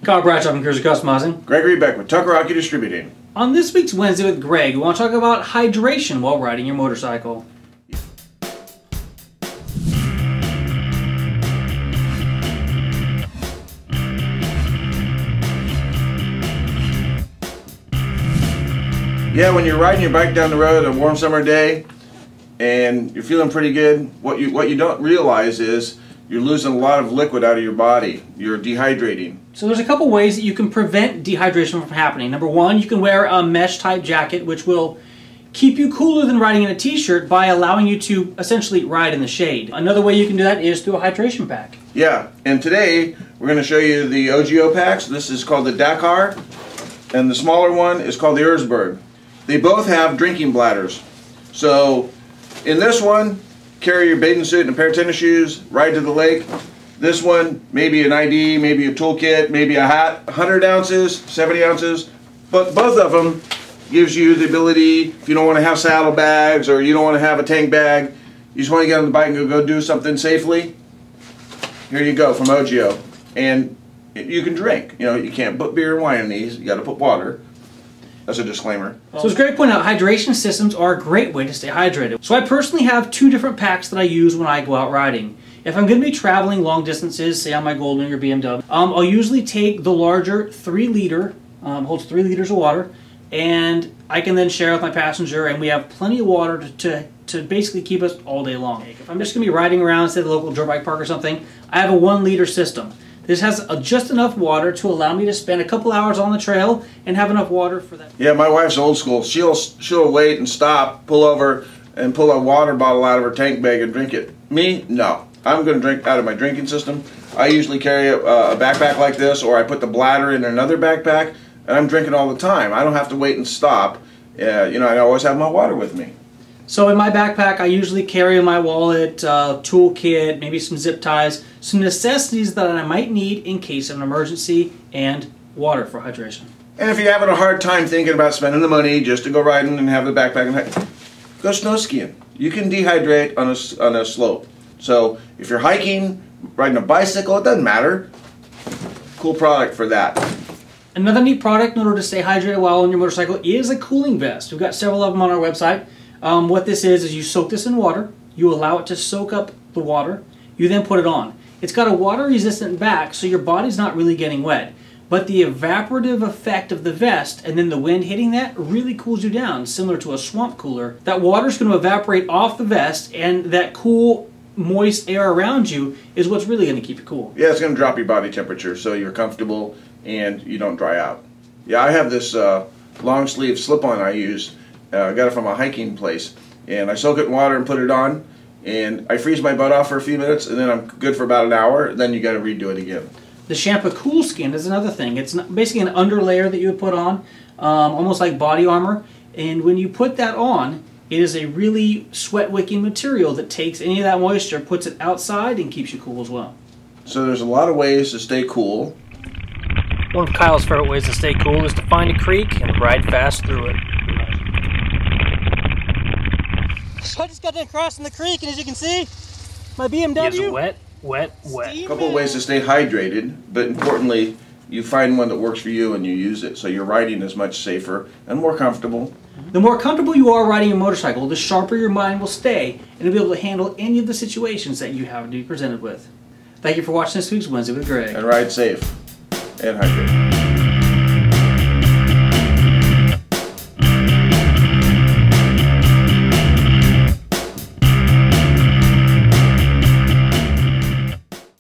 Kyle Bradshaw from Cruiser Customizing. Gregory Beck with Tucker Distributing. On this week's Wednesday with Greg, we want to talk about hydration while riding your motorcycle. Yeah, when you're riding your bike down the road on a warm summer day and you're feeling pretty good, what you don't realize is you're losing a lot of liquid out of your body. You're dehydrating. So there's a couple ways that you can prevent dehydration from happening. Number one, you can wear a mesh type jacket, which will keep you cooler than riding in a t-shirt by allowing you to essentially ride in the shade. Another way you can do that is through a hydration pack. Yeah, and today we're going to show you the OGO packs. This is called the Dakar, and the smaller one is called the Erzberg. They both have drinking bladders. So in this one, carry your bathing suit and a pair of tennis shoes, ride to the lake. This one, maybe an ID, maybe a toolkit, maybe a hat, 100 ounces, 70 ounces. But both of them gives you the ability, if you don't want to have saddlebags or you don't want to have a tank bag, you just want to get on the bike and go do something safely, here you go from OGO. And you can drink. You know, you can't put beer and wine in these, you got to put water. That's a disclaimer. So as Greg pointed out, hydration systems are a great way to stay hydrated. So I personally have two different packs that I use when I go out riding. If I'm going to be traveling long distances, say on my Goldwing or BMW, I'll usually take the larger 3-liter, holds 3 liters of water, and I can then share with my passenger, and we have plenty of water to basically keep us all day long. If I'm just going to be riding around, say the local dirt bike park or something, I have a 1-liter system. This has just enough water to allow me to spend a couple hours on the trail and have enough water for that. Yeah, my wife's old school. She'll wait and stop, pull over, and pull a water bottle out of her tank bag and drink it. Me, no. I'm going to drink out of my drinking system. I usually carry a backpack like this, or I put the bladder in another backpack, and I'm drinking all the time. I don't have to wait and stop. You know, I always have my water with me. So in my backpack, I usually carry in my wallet, toolkit, maybe some zip ties, some necessities that I might need in case of an emergency, and water for hydration. And if you're having a hard time thinking about spending the money just to go riding and have the backpack, and go snow skiing. You can dehydrate on a slope. So if you're hiking, riding a bicycle, it doesn't matter. Cool product for that. Another neat product in order to stay hydrated while on your motorcycle is a cooling vest. We've got several of them on our website. What this is you soak this in water, you allow it to soak up the water, you then put it on. It's got a water resistant back, so your body's not really getting wet. But the evaporative effect of the vest and then the wind hitting that really cools you down, similar to a swamp cooler. That water's going to evaporate off the vest, and that cool, moist air around you is what's really going to keep you cool. Yeah, it's going to drop your body temperature so you're comfortable and you don't dry out. Yeah, I have this long sleeve slip-on I use. I got it from a hiking place, and I soak it in water and put it on, and I freeze my butt off for a few minutes, and then I'm good for about an hour. Then you got to redo it again. The Champa Cool Skin is another thing. It's basically an underlayer that you would put on, almost like body armor, and when you put that on, it is a really sweat-wicking material that takes any of that moisture, puts it outside, and keeps you cool as well. So there's a lot of ways to stay cool. One of Kyle's favorite ways to stay cool is to find a creek and ride fast through it. So I just got to crossing the creek, and as you can see, my BMW is wet, wet, wet. A couple of ways to stay hydrated, but importantly, you find one that works for you and you use it, so your riding is much safer and more comfortable. The more comfortable you are riding a motorcycle, the sharper your mind will stay, and you'll be able to handle any of the situations that you have to be presented with. Thank you for watching this week's Wednesday with Greg. And ride safe and hydrated.